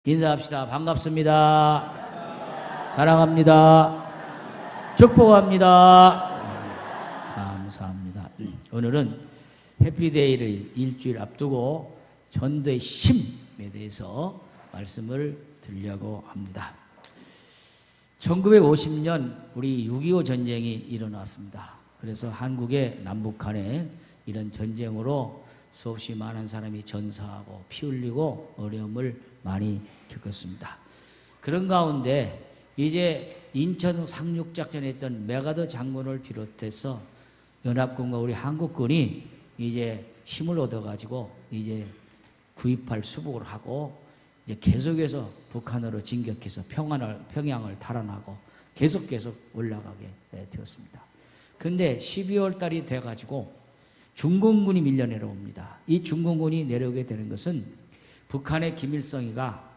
인사합시다. 반갑습니다. 사랑합니다. 축복합니다. 감사합니다. 오늘은 해피데이를 일주일 앞두고 전도의 힘에 대해서 말씀을 드리려고 합니다. 1950년 우리 6.25 전쟁이 일어났습니다. 그래서 한국의 남북한에 이런 전쟁으로 수없이 많은 사람이 전사하고 피 흘리고 어려움을 많이 겪었습니다. 그런 가운데 이제 인천 상륙작전에 했던 메가더 장군을 비롯해서 연합군과 우리 한국군이 이제 힘을 얻어가지고 이제 구입할 수복을 하고 이제 계속해서 북한으로 진격해서 평양을 탈환하고 계속 올라가게 되었습니다. 근데 12월 달이 돼가지고 중공군이 밀려 내려옵니다. 이 중공군이 내려오게 되는 것은 북한의 김일성이가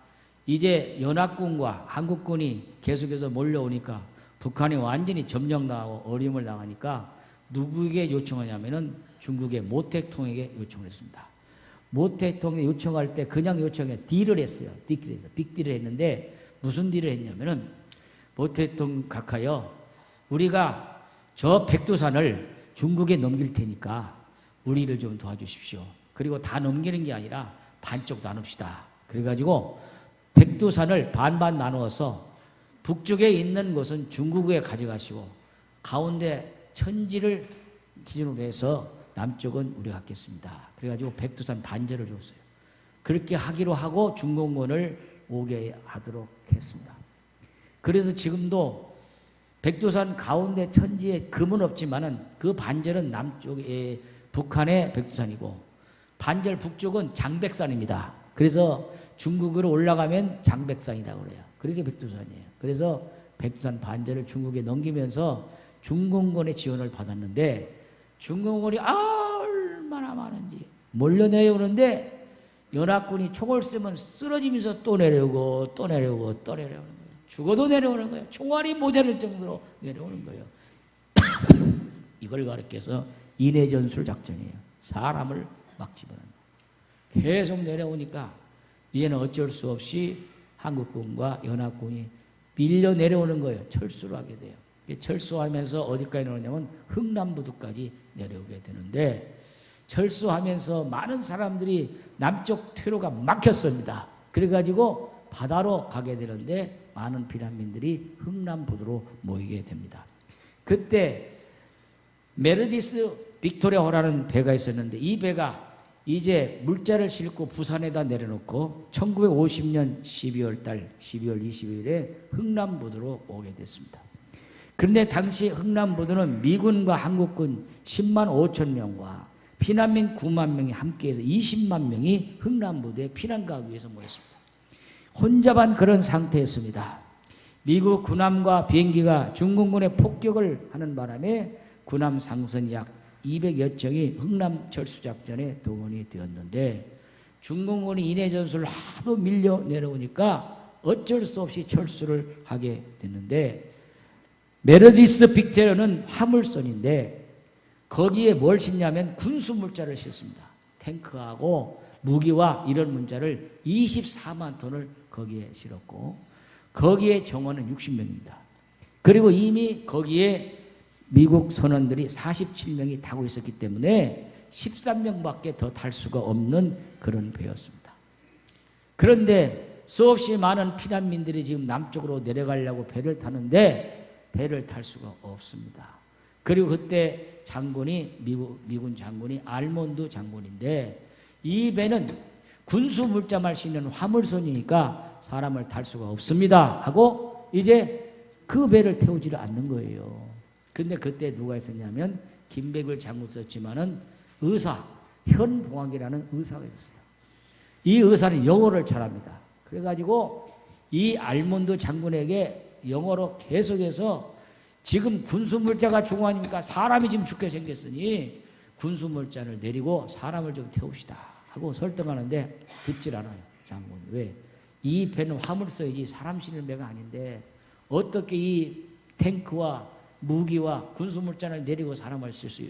이제 연합군과 한국군이 계속해서 몰려오니까 북한이 완전히 점령당하고 어려움을 당하니까 누구에게 요청하냐면은 중국의 모택통에게 요청을 했습니다. 모택통에 요청할 때 그냥 요청해 딜을 했어요. 빅딜을 했는데 무슨 딜을 했냐면은 모택통 각하여 우리가 저 백두산을 중국에 넘길 테니까 우리를 좀 도와주십시오. 그리고 다 넘기는 게 아니라 반쪽 나눕시다. 그래가지고 백두산을 반반 나누어서 북쪽에 있는 곳은 중국에 가져가시고 가운데 천지를 기준으로 해서 남쪽은 우리가 갖겠습니다. 그래가지고 백두산 반절을 줬어요. 그렇게 하기로 하고 중공군을 오게 하도록 했습니다. 그래서 지금도 백두산 가운데 천지에 금은 없지만은 그 반절은 남쪽에 북한의 백두산이고 반절 북쪽은 장백산입니다. 그래서 중국으로 올라가면 장백산이라고 그래요. 그렇게 백두산이에요. 그래서 백두산 반절을 중국에 넘기면서 중공군의 지원을 받았는데 중공군이 얼마나 많은지 몰려 내려오는데 연합군이 총을 쏘면 쓰러지면서 또 내려오고 또 내려오고 또 내려오는 거예요. 죽어도 내려오는 거예요. 총알이 모자랄 정도로 내려오는 거예요. 이걸 가리켜서 인해전술 작전이에요. 사람을 막 집어넣는 거예요. 계속 내려오니까 이제는 어쩔 수 없이 한국군과 연합군이 밀려 내려오는 거예요. 철수를 하게 돼요. 철수하면서 어디까지 내려오냐면 흥남부두까지 내려오게 되는데 철수하면서 많은 사람들이 남쪽 퇴로가 막혔습니다. 그래가지고 바다로 가게 되는데 많은 피난민들이 흥남부두로 모이게 됩니다. 그때 메르디스 빅토리아호라는 배가 있었는데 이 배가 이제 물자를 싣고 부산에다 내려놓고 1950년 12월 20일에 흥남부두로 오게 됐습니다. 그런데 당시 흥남부두는 미군과 한국군 10만 5천 명과 피난민 9만 명이 함께해서 20만 명이 흥남부두에 피난 가기 위해서 모였습니다. 혼잡한 그런 상태였습니다. 미국 군함과 비행기가 중공군의 폭격을 하는 바람에 군함 상선 약 200여 척이 흥남 철수작전에 동원이 되었는데 중공군이 인해전술을 하도 밀려 내려오니까 어쩔 수 없이 철수를 하게 됐는데 메르디스 빅토리아는 화물선인데 거기에 뭘 싣냐면 군수물자를 싣습니다. 탱크하고 무기와 이런 문자를 24만 톤을 거기에 실었고 거기에 정원은 60명입니다. 그리고 이미 거기에 미국 선원들이 47명이 타고 있었기 때문에 13명밖에 더 탈 수가 없는 그런 배였습니다. 그런데 수없이 많은 피난민들이 지금 남쪽으로 내려가려고 배를 타는데 배를 탈 수가 없습니다. 그리고 그때 장군이 미군 장군이 알몬드 장군인데 이 배는 군수 물자만 싣는 화물선이니까 사람을 탈 수가 없습니다 하고 이제 그 배를 태우지를 않는 거예요. 근데 그때 누가 있었냐면 김백을 장군 썼지만은 의사 현봉학이라는 의사가 있었어요. 이 의사는 영어를 잘합니다. 그래가지고 이 알몬드 장군에게 영어로 계속해서 지금 군수물자가 중요하니까 사람이 지금 죽게 생겼으니 군수물자를 내리고 사람을 좀 태웁시다 하고 설득하는데 듣질 않아요. 장군이. 왜? 이 배는 화물 써야지 사람 실는 배가 아닌데 어떻게 이 탱크와 무기와 군수물자를 내리고 사람을 쓸 수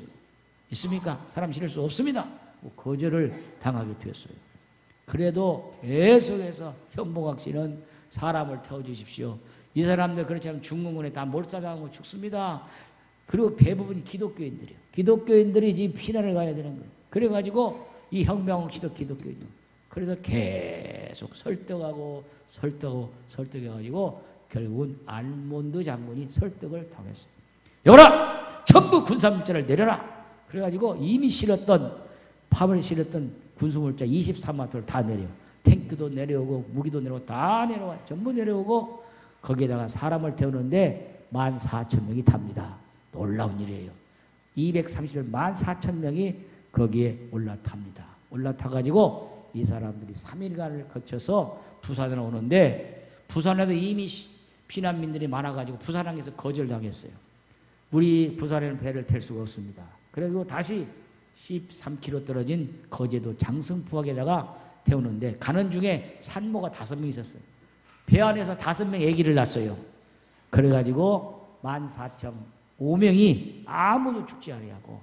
있습니까? 사람 실을 수 없습니다. 거절을 당하게 되었어요. 그래도 계속해서 현봉학 씨는 사람을 태워주십시오. 이 사람들 그렇지 않으면 중공군에 다 몰살당하고 죽습니다. 그리고 대부분이 기독교인들이에요. 기독교인들이 지금 피난을 가야 되는 거예요. 그래가지고 이 현봉학 씨도 기독교인이에요. 그래서 계속 설득해가지고 결국은 알몬드 장군이 설득을 당했어요. 여보라! 전부 군사물자를 내려라! 그래가지고 이미 팝을 실었던 군수물자 23만 톤을 다 내려. 탱크도 내려오고 무기도 내려오고 다 내려와. 전부 내려오고 거기에다가 사람을 태우는데 14,000명이 탑니다. 놀라운 일이에요. 230명 14,000명이 거기에 올라탑니다. 올라타가지고 이 사람들이 3일간을 거쳐서 부산에 오는데 부산에도 이미 피난민들이 많아가지고 부산항에서 거절당했어요. 우리 부산에는 배를 탈 수가 없습니다. 그리고 다시 13km 떨어진 거제도 장승포항에다가 태우는데 가는 중에 산모가 5명 있었어요. 배 안에서 5명 아기를 낳았어요. 그래가지고 14,005명이 아무도 죽지 아니하고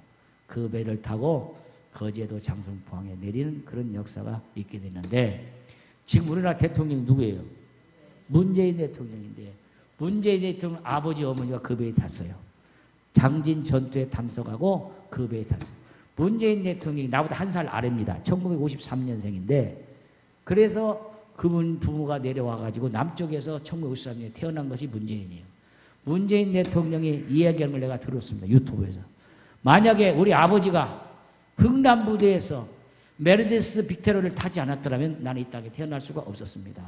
그 배를 타고 거제도 장승포항에 내리는 그런 역사가 있게 됐는데 지금 우리나라 대통령이 누구예요? 문재인 대통령인데 문재인 대통령 아버지 어머니가 그 배에 탔어요. 장진 전투에 참석하고 그 배에 탔어요. 문재인 대통령이 나보다 1살 아래입니다. 1953년생인데 그래서 그분 부모가 내려와가지고 남쪽에서 1953년에 태어난 것이 문재인이에요. 문재인 대통령이 이야기하는 걸 내가 들었습니다. 유튜브에서. 만약에 우리 아버지가 흥남부대에서 메르데스 빅테로를 타지 않았더라면 나는 이 땅에 태어날 수가 없었습니다.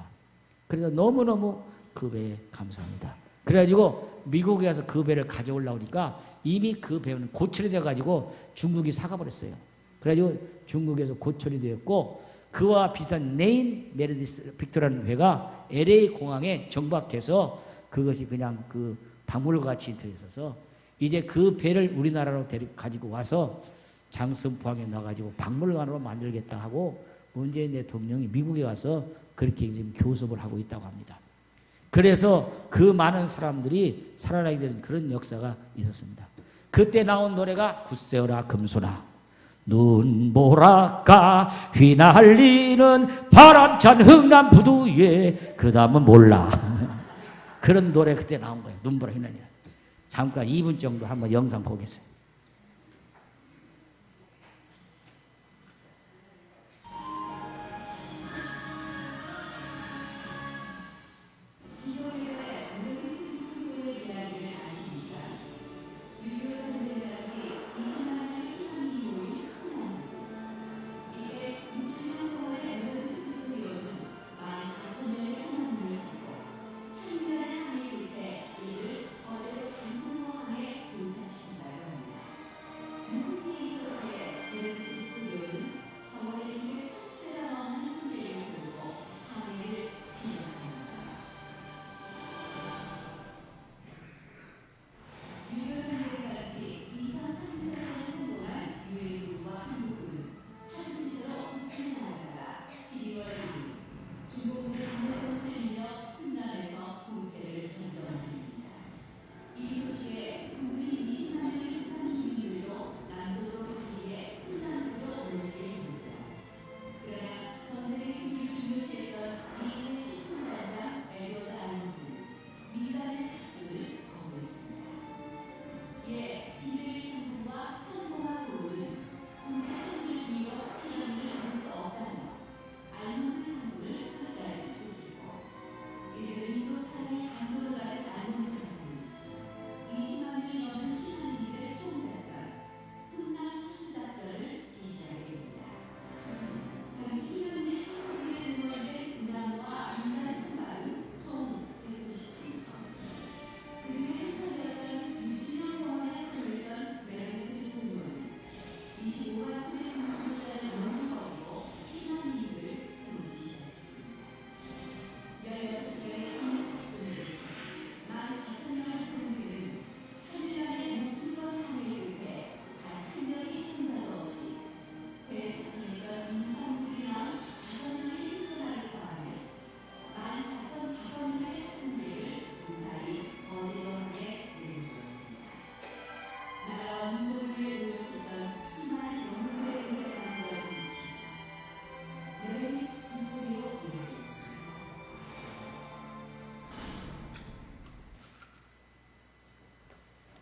그래서 너무너무 그 배에 감사합니다. 그래가지고 미국에 가서 그 배를 가져오려니까 이미 그 배는 고철이 되어가지고 중국이 사가버렸어요. 그래가지고 중국에서 고철이 되었고 그와 비슷한 네인 메르디스 빅토라는 배가 LA 공항에 정박해서 그것이 그냥 그 박물관같이 되어 있어서 이제 그 배를 우리나라로 가지고 와서 장승포항에 놔가지고 박물관으로 만들겠다 하고 문재인 대통령이 미국에 가서 그렇게 지금 교섭을 하고 있다고 합니다. 그래서 그 많은 사람들이 살아나게 되는 그런 역사가 있었습니다. 그때 나온 노래가 굳세어라 금소나 눈보라가 휘날리는 바람찬 흥남 부두에 그 다음은 몰라. 그런 노래 그때 나온 거예요. 눈보라 휘날리는. 잠깐 2분 정도 한번 영상 보겠어요.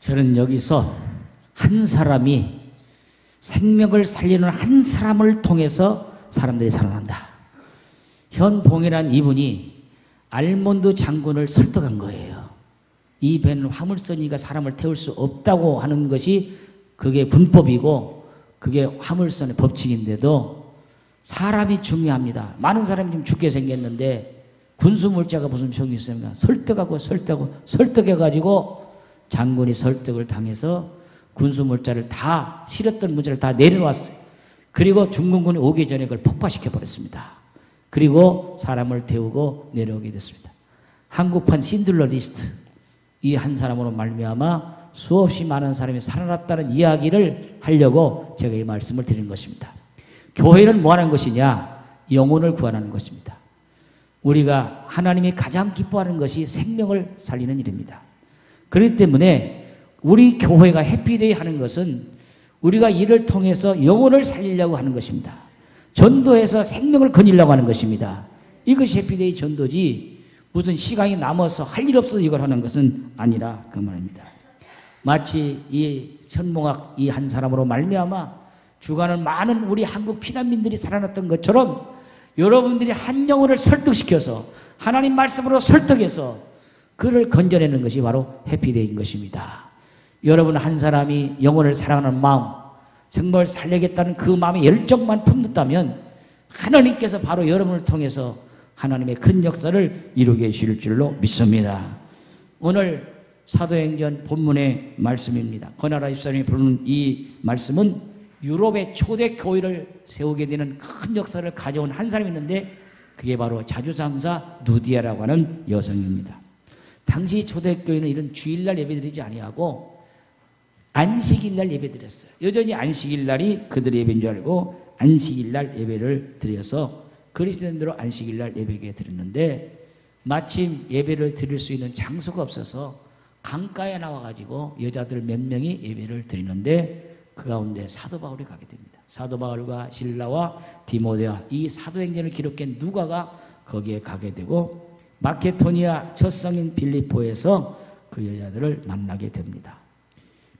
저는 여기서 한 사람이 생명을 살리는 한 사람을 통해서 사람들이 살아난다. 현봉이란 이분이 알몬드 장군을 설득한 거예요. 이 배는 화물선이가 사람을 태울 수 없다고 하는 것이 그게 군법이고 그게 화물선의 법칙인데도 사람이 중요합니다. 많은 사람이 지금 죽게 생겼는데 군수물자가 무슨 병이 있습니까? 설득해가지고 장군이 설득을 당해서 군수물자를 다 실었던 문자를 다 내려놨어요. 그리고 중공군이 오기 전에 그걸 폭파시켜버렸습니다. 그리고 사람을 태우고 내려오게 됐습니다. 한국판 신들러 리스트 이 한 사람으로 말미암아 수없이 많은 사람이 살아났다는 이야기를 하려고 제가 이 말씀을 드린 것입니다. 교회는 뭐 하는 것이냐? 영혼을 구원하는 것입니다. 우리가 하나님이 가장 기뻐하는 것이 생명을 살리는 일입니다. 그렇기 때문에 우리 교회가 해피데이 하는 것은 우리가 이를 통해서 영혼을 살리려고 하는 것입니다. 전도해서 생명을 거닐려고 하는 것입니다. 이것이 해피데이 전도지 무슨 시간이 남아서 할 일 없어서 이걸 하는 것은 아니라 그 말입니다. 마치 이 현몽학 이 한 사람으로 말미암아 주가는 많은 우리 한국 피난민들이 살아났던 것처럼 여러분들이 한 영혼을 설득시켜서 하나님 말씀으로 설득해서 그를 건져내는 것이 바로 해피데이인 것입니다. 여러분 한 사람이 영혼을 사랑하는 마음, 정말 살려겠다는 그 마음의 열정만 품는다면 하나님께서 바로 여러분을 통해서 하나님의 큰 역사를 이루게 하실 줄로 믿습니다. 오늘 사도행전 본문의 말씀입니다. 권하라 집사님이 부르는 이 말씀은 유럽의 초대 교회를 세우게 되는 큰 역사를 가져온 한 사람이 있는데 그게 바로 자주상사 누디아라고 하는 여성입니다. 당시 초대교회는 이런 주일날 예배드리지 아니하고 안식일날 예배드렸어요. 여전히 안식일날이 그들의 예배인 줄 알고 안식일날 예배를 드려서 그리스도인들로 안식일날 예배에 드렸는데 마침 예배를 드릴 수 있는 장소가 없어서 강가에 나와가지고 여자들 몇 명이 예배를 드리는데 그 가운데 사도 바울이 가게 됩니다. 사도 바울과 실라와 디모데와 이 사도행전을 기록한 누가가 거기에 가게 되고 마케도니아 첫 성인 빌립보에서 그 여자들을 만나게 됩니다.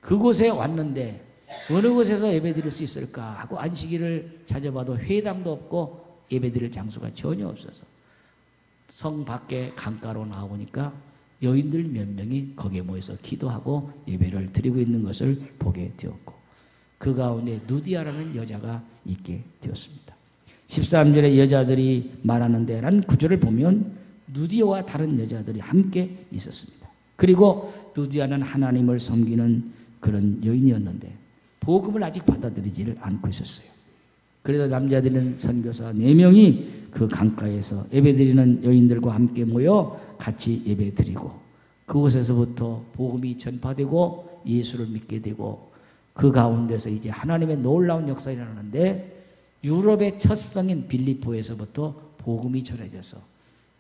그곳에 왔는데 어느 곳에서 예배 드릴 수 있을까 하고 안식일을 찾아봐도 회당도 없고 예배 드릴 장소가 전혀 없어서 성 밖에 강가로 나오니까 여인들 몇 명이 거기에 모여서 기도하고 예배를 드리고 있는 것을 보게 되었고 그 가운데 누디아라는 여자가 있게 되었습니다. 13절에 여자들이 말하는데 라는 구절을 보면 누디아와 다른 여자들이 함께 있었습니다. 그리고 누디아는 하나님을 섬기는 그런 여인이었는데 복음을 아직 받아들이지를 않고 있었어요. 그래서 남자들은 선교사 4명이 그 강가에서 예배드리는 여인들과 함께 모여 같이 예배드리고 그곳에서부터 복음이 전파되고 예수를 믿게 되고 그 가운데서 이제 하나님의 놀라운 역사가 일어나는데 유럽의 첫 성인 빌립보에서부터 복음이 전해져서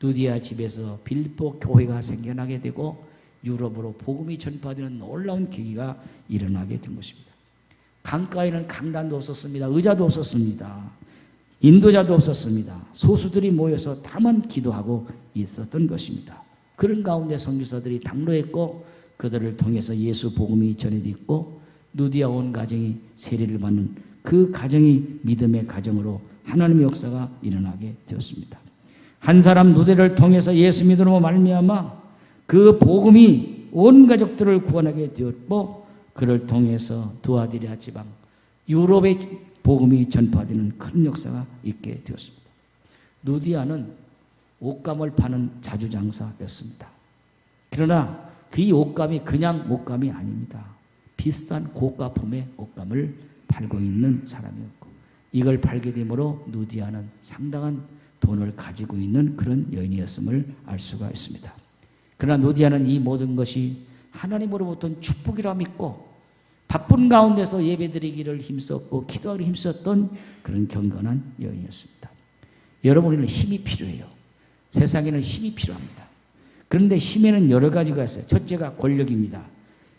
누디아 집에서 빌립보 교회가 생겨나게 되고 유럽으로 복음이 전파되는 놀라운 계기가 일어나게 된 것입니다. 강가에는 강단도 없었습니다. 의자도 없었습니다. 인도자도 없었습니다. 소수들이 모여서 다만 기도하고 있었던 것입니다. 그런 가운데 선교사들이 당로했고 그들을 통해서 예수 복음이 전해졌고 누디아 온 가정이 세례를 받는 그 가정이 믿음의 가정으로 하나님의 역사가 일어나게 되었습니다. 한 사람 누디아를 통해서 예수 믿음으로 말미암아 그 복음이 온 가족들을 구원하게 되었고 그를 통해서 두아디라 지방 유럽의 복음이 전파되는 큰 역사가 있게 되었습니다. 누디아는 옷감을 파는 자주장사였습니다. 그러나 그 옷감이 그냥 옷감이 아닙니다. 비싼 고가품의 옷감을 팔고 있는 사람이었고 이걸 팔게 되므로 누디아는 상당한 돈을 가지고 있는 그런 여인이었음을 알 수가 있습니다. 그러나 누디아는 이 모든 것이 하나님으로부터 축복이라 믿고 바쁜 가운데서 예배드리기를 힘썼고 기도하기를 힘썼던 그런 경건한 여인이었습니다. 여러분 우리는 힘이 필요해요. 세상에는 힘이 필요합니다. 그런데 힘에는 여러 가지가 있어요. 첫째가 권력입니다.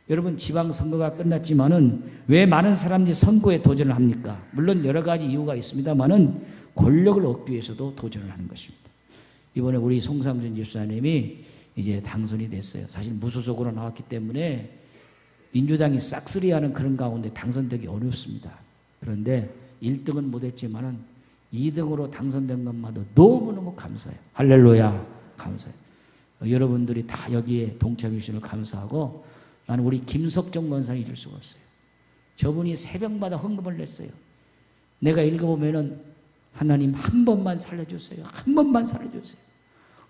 여러분 지방선거가 끝났지만은 왜 많은 사람들이 선거에 도전을 합니까? 물론 여러 가지 이유가 있습니다만은 권력을 얻기 위해서도 도전을 하는 것입니다. 이번에 우리 송삼준 집사님이 이제 당선이 됐어요. 사실 무소속으로 나왔기 때문에 민주당이 싹쓸이하는 그런 가운데 당선되기 어렵습니다. 그런데 1등은 못했지만은 2등으로 당선된 것만도 너무너무 감사해요. 할렐루야, 감사해요. 여러분들이 다 여기에 동참해 주시는 감사하고, 나는 우리 김석정 권사님 잊을 수가 없어요. 저분이 새벽마다 헌금을 냈어요. 내가 읽어보면은 하나님 한 번만 살려주세요. 한 번만 살려주세요.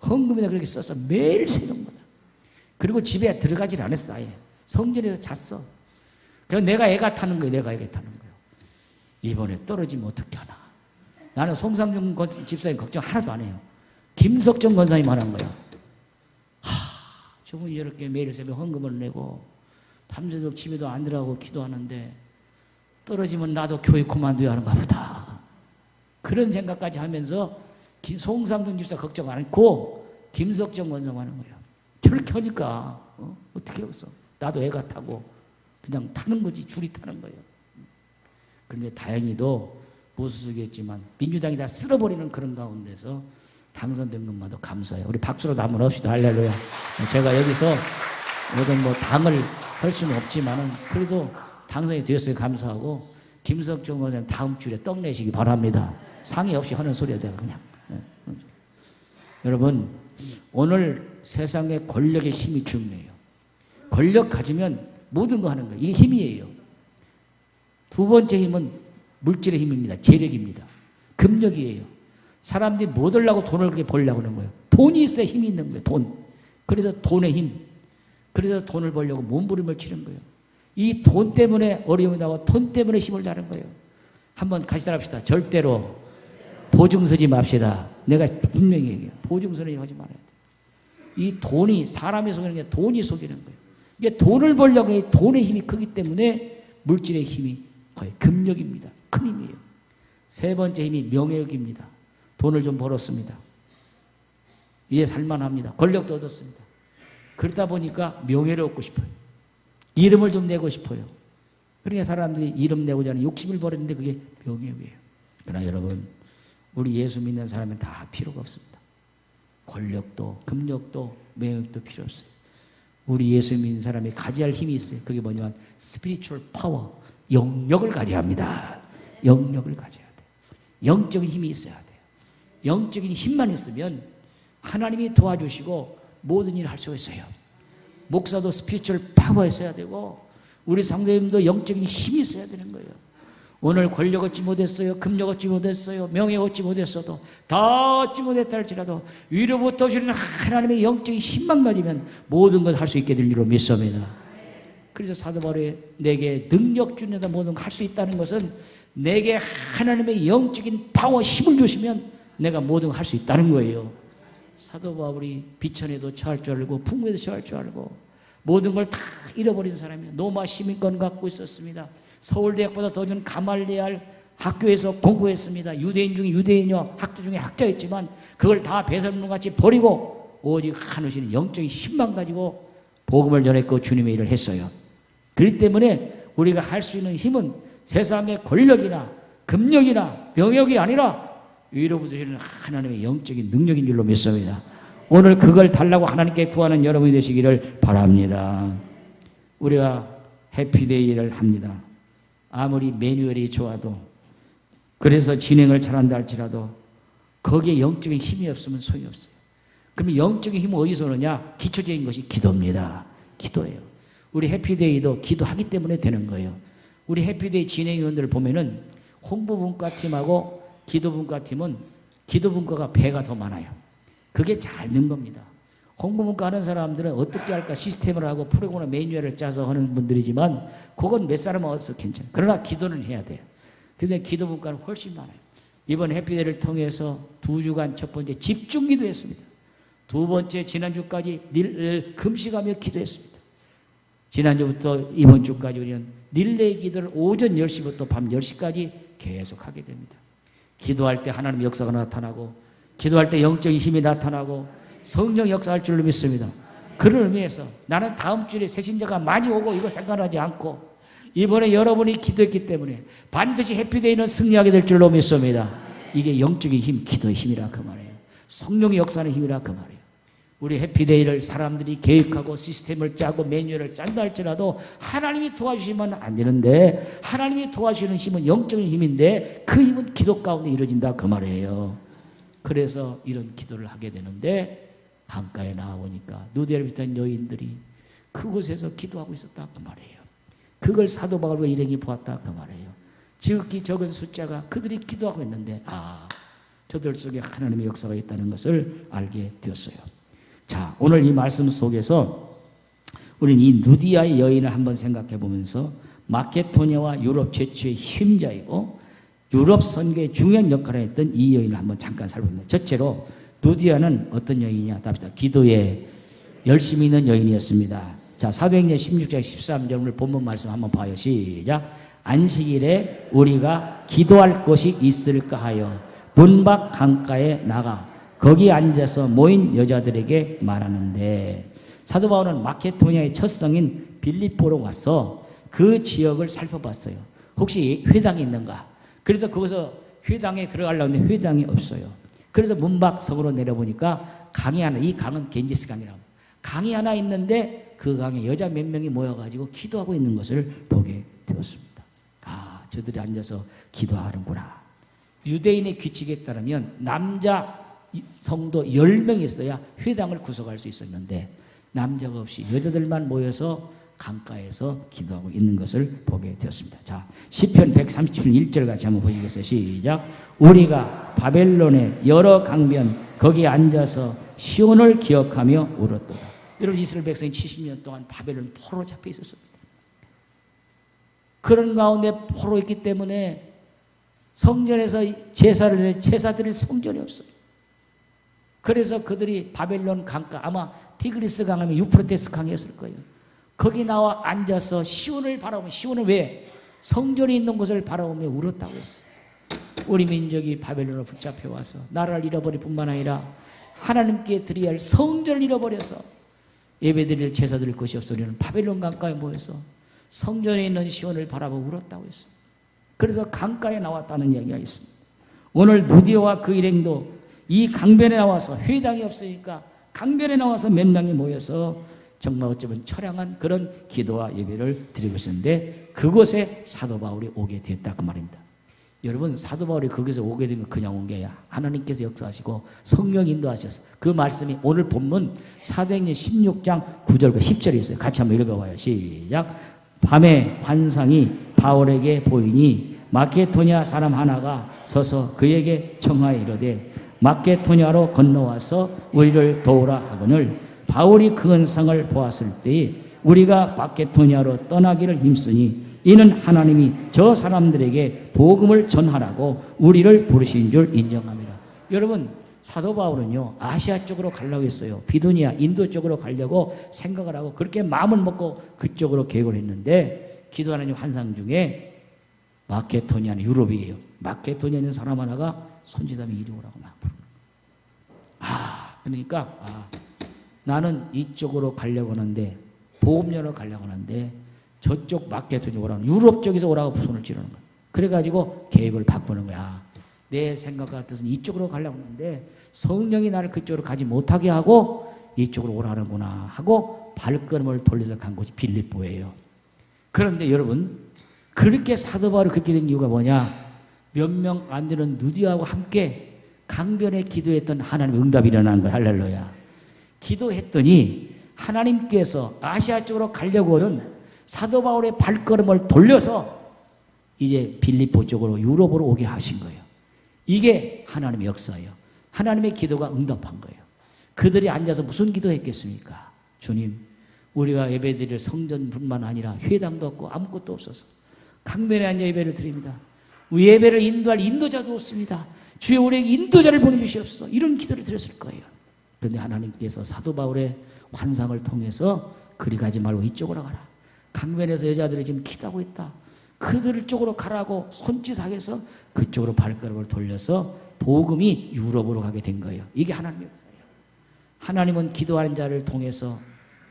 헌금에다 그렇게 써서 매일 새벽마다. 그리고 집에 들어가질 않았어. 아예 성전에서 잤어. 그래서 내가 애가 타는 거예요. 내가 애가 타는 거예요. 이번에 떨어지면 어떻게 하나. 나는 송상준 집사님 걱정 하나도 안 해요. 김석정 권사님 하는 거야. 저분이 이렇게 매일 새벽 헌금을 내고 밤새도록 집에도 안 들어가고 기도하는데 떨어지면 나도 교회 그만둬야 하는가 보다. 그런 생각까지 하면서 송상준 집사 걱정 안 했고 김석정 권사님 하는 거예요. 저렇게 하니까 어떻게 해서 나도 애가 타고 그냥 타는 거지. 줄이 타는 거예요. 그런데 다행히도 보수수겠지만 민주당이 다 쓸어버리는 그런 가운데서 당선된 것만도 감사해요. 우리 박수로 한번 합시다. 할렐루야. 제가 여기서 모든 당을 할 수는 없지만은 그래도 당선이 되었어요. 감사하고 김석정 원장님 다음 주에 떡 내시기 바랍니다. 상의 없이 하는 소리야 내가 그냥. 여러분, 오늘 세상에 권력의 힘이 중요해요. 권력 가지면 모든 거 하는 거예요. 이게 힘이에요. 두 번째 힘은 물질의 힘입니다. 재력입니다. 금력이에요. 사람들이 못 하려고 돈을 그렇게 벌려고 하는 거예요. 돈이 있어야 힘이 있는 거예요. 돈. 그래서 돈의 힘. 그래서 돈을 벌려고 몸부림을 치는 거예요. 이 돈 때문에 어려움이 나고 돈 때문에 힘을 다는 거예요. 한번 같이 따라합시다. 절대로 보증 서지 맙시다. 내가 분명히 얘기해요. 보증 서지 하지 말아야 돼. 이 돈이 사람이 속이는 게 돈이 속이는 거예요. 이게 돈을 벌려고 해. 돈의 힘이 크기 때문에 물질의 힘이 거의 금력입니다. 큰 힘이에요. 세 번째 힘이 명예욕입니다. 돈을 좀 벌었습니다. 이제 살만합니다. 권력도 얻었습니다. 그러다 보니까 명예를 얻고 싶어요. 이름을 좀 내고 싶어요. 그러니까 사람들이 이름 내고자 하는 욕심을 버렸는데 그게 명예욕이에요. 그러나 여러분, 우리 예수 믿는 사람은 다 필요가 없습니다. 권력도 금력도 명예욕도 필요 없어요. 우리 예수 믿는 사람이 가져야 할 힘이 있어요. 그게 뭐냐면 스피리추얼 파워, 영력을 가져야 합니다. 영력을 가져야 돼요. 영적인 힘이 있어야 돼요. 영적인 힘만 있으면 하나님이 도와주시고 모든 일을 할 수 있어요. 목사도 스피리추얼 파워가 있어야 되고 우리 상대님도 영적인 힘이 있어야 되는 거예요. 오늘 권력 얻지 못했어요. 금력 얻지 못했어요. 명예 얻지 못했어도 다 얻지 못했다 할지라도 위로부터 오시는 하나님의 영적인 힘만 가지면 모든 걸 할 수 있게 될 줄로 믿습니다. 그래서 사도 바울이 내게 능력 주는데 모든 걸 할 수 있다는 것은 내게 하나님의 영적인 파워 힘을 주시면 내가 모든 걸 할 수 있다는 거예요. 사도 바울이 비천에도 처할 줄 알고 풍부에도 처할 줄 알고 모든 걸 다 잃어버린 사람이에요. 로마 시민권 갖고 있었습니다. 서울대학보다 더 전 가말리알 학교에서 공부했습니다. 유대인 중에 유대인이요 학자 중에 학자였지만 그걸 다 배설물같이 버리고 오직 하나님의 영적인 힘만 가지고 복음을 전했고 주님의 일을 했어요. 그렇기 때문에 우리가 할 수 있는 힘은 세상의 권력이나 금력이나 명역이 아니라 위로부터 오시는 하나님의 영적인 능력인 줄로 믿습니다. 오늘 그걸 달라고 하나님께 구하는 여러분이 되시기를 바랍니다. 우리가 해피데이를 합니다. 아무리 매뉴얼이 좋아도 그래서 진행을 잘한다 할지라도 거기에 영적인 힘이 없으면 소용이 없어요. 그러면 영적인 힘은 어디서 오느냐? 기초적인 것이 기도입니다. 기도예요. 우리 해피데이도 기도하기 때문에 되는 거예요. 우리 해피데이 진행위원들을 보면은 홍보분과팀하고 기도분과팀은 기도분과가 배가 더 많아요. 그게 잘 는 겁니다. 홍보분과 하는 사람들은 어떻게 할까 시스템을 하고 프로그램 매뉴얼을 짜서 하는 분들이지만 그건 몇 사람 와서 괜찮아요. 그러나 기도는 해야 돼요. 근데 기도분과는 훨씬 많아요. 이번 해피데이를 통해서 2주간 첫 번째 집중 기도했습니다. 두 번째 지난주까지 금식하며 기도했습니다. 지난주부터 이번 주까지 우리는 릴레이 기도를 오전 10시부터 밤 10시까지 계속 하게 됩니다. 기도할 때 하나님의 역사가 나타나고 기도할 때 영적인 힘이 나타나고 성령 역사할 줄로 믿습니다. 그런 의미에서 나는 다음 주에 새신자가 많이 오고 이거 상관하지 않고 이번에 여러분이 기도했기 때문에 반드시 해피데이는 승리하게 될 줄로 믿습니다. 이게 영적인 힘, 기도의 힘이라 그 말이에요. 성령의 역사하는 힘이라 그 말이에요. 우리 해피데이를 사람들이 계획하고 시스템을 짜고 매뉴얼을 짠다 할지라도 하나님이 도와주시면 안 되는데, 하나님이 도와주시는 힘은 영적인 힘인데 그 힘은 기도 가운데 이루어진다 그 말이에요. 그래서 이런 기도를 하게 되는데, 강가에 나와보니까 누디아를 비롯한 여인들이 그곳에서 기도하고 있었다 그 말이에요. 그걸 사도 바울과 일행이 보았다 그 말이에요. 지극히 적은 숫자가 그들이 기도하고 있는데, 저들 속에 하나님의 역사가 있다는 것을 알게 되었어요. 자, 오늘 이 말씀 속에서 우리는 이 누디아의 여인을 한번 생각해 보면서 마케도니아와 유럽 최초의 힘자이고 유럽 선교의 중요한 역할을 했던 이 여인을 한번 잠깐 살펴봅니다. 첫째로 누디아는 어떤 여인이냐? 답니다. 기도에 열심히 있는 여인이었습니다. 자, 사도행전 16장 13절 오늘 본문 말씀 한번 봐요. 시작. 안식일에 우리가 기도할 곳이 있을까 하여 문 밖 강가에 나가 거기 앉아서 모인 여자들에게 말하는데, 사도 바울은 마케도니아의 첫 성인 빌립보로 와서 그 지역을 살펴봤어요. 혹시 회당이 있는가? 그래서 거기서 회당에 들어가려고 했는데 회당이 없어요. 그래서 문밖 성으로 내려보니까 강이 하나, 이 강은 겐지스 강이라고, 강이 하나 있는데 그 강에 여자 몇 명이 모여가지고 기도하고 있는 것을 보게 되었습니다. 저들이 앉아서 기도하는구나. 유대인의 규칙에 따르면 남자 성도 10명이 있어야 회당을 구성할 수 있었는데 남자가 없이 여자들만 모여서 강가에서 기도하고 있는 것을 보게 되었습니다. 자, 시편 137절 같이 한번 보시겠어요? 시작. 우리가 바벨론의 여러 강변 거기에 앉아서 시온을 기억하며 울었도다. 여러분, 이스라엘 백성이 70년 동안 바벨론 포로로 잡혀 있었습니다. 그런 가운데 포로 있기 때문에 성전에서 제사 드릴 성전이 없어요. 그래서 그들이 바벨론 강가, 아마 티그리스 강하면 유프라테스 강이었을 거예요. 거기 나와 앉아서 시온을 바라보며, 시온은 왜? 성전이 있는 곳을 바라보며 울었다고 했어요. 우리 민족이 바벨론으로 붙잡혀 와서 나라를 잃어버릴 뿐만 아니라 하나님께 드려야 할 성전을 잃어버려서 예배드릴 제사 드릴 것이 없어 우리는 바벨론 강가에 모여서 성전에 있는 시온을 바라보고 울었다고 했어요. 그래서 강가에 나왔다는 이야기가 있습니다. 오늘 누디아와 그 일행도 이 강변에 나와서, 회당이 없으니까 강변에 나와서 몇 명이 모여서 정말 어쩌면 처량한 그런 기도와 예배를 드리고 있었는데 그곳에 사도 바울이 오게 됐다 그 말입니다. 여러분, 사도 바울이 거기서 오게 된 건 그냥 온 게 아니라 하나님께서 역사하시고 성령 인도하셔서 그 말씀이 오늘 본문 사도행전 16장 9절과 10절에 있어요. 같이 한번 읽어봐요. 시작. 밤에 환상이 바울에게 보이니 마케도니아 사람 하나가 서서 그에게 청하여 이르되 마케도니아로 건너와서 우리를 도우라 하거늘 바울이 그 현상을 보았을 때에 우리가 마케도니아로 떠나기를 힘쓰니 이는 하나님이 저 사람들에게 복음을 전하라고 우리를 부르신 줄 인정합니다. 여러분, 사도 바울은요 아시아 쪽으로 가려고 했어요. 비두니아, 인도 쪽으로 가려고 생각을 하고 그렇게 마음을 먹고 그쪽으로 계획을 했는데 기도하는 환상 중에 마케도니아는 유럽이에요. 마케도니아는 사람 하나가 손짓하면 이리 오라고 막 부르는 거예요. 그러니까 나는 이쪽으로 가려고 하는데, 복음전으로 가려고 하는데 저쪽 마케도니아 오라고, 유럽 쪽에서 오라고 손을 찌르는 거야. 그래가지고 계획을 바꾸는 거야. 내 생각과 뜻은 이쪽으로 가려고 하는데 성령이 나를 그쪽으로 가지 못하게 하고 이쪽으로 오라는구나 하고 발걸음을 돌려서 간 곳이 빌립보예요. 그런데 여러분, 그렇게 사도 바울이 그렇게 된 이유가 뭐냐? 몇 명 안 되는 누디아와 함께 강변에 기도했던 하나님의 응답이 일어나는 거야. 할렐루야. 기도했더니 하나님께서 아시아 쪽으로 가려고 하는 사도 바울의 발걸음을 돌려서 이제 빌립보 쪽으로, 유럽으로 오게 하신 거예요. 이게 하나님의 역사예요. 하나님의 기도가 응답한 거예요. 그들이 앉아서 무슨 기도했겠습니까? 주님, 우리가 예배드릴 성전뿐만 아니라 회당도 없고 아무것도 없어서 강변에 앉아 예배를 드립니다. 우리 예배를 인도할 인도자도 없습니다. 주여 우리에게 인도자를 보내주시옵소서. 이런 기도를 드렸을 거예요. 그런데 하나님께서 사도 바울의 환상을 통해서 그리 가지 말고 이쪽으로 가라. 강변에서 여자들이 지금 기도하고 있다. 그들 쪽으로 가라고 손짓하게서 그쪽으로 발걸음을 돌려서 복음이 유럽으로 가게 된 거예요. 이게 하나님의 역사예요. 하나님은 기도하는 자를 통해서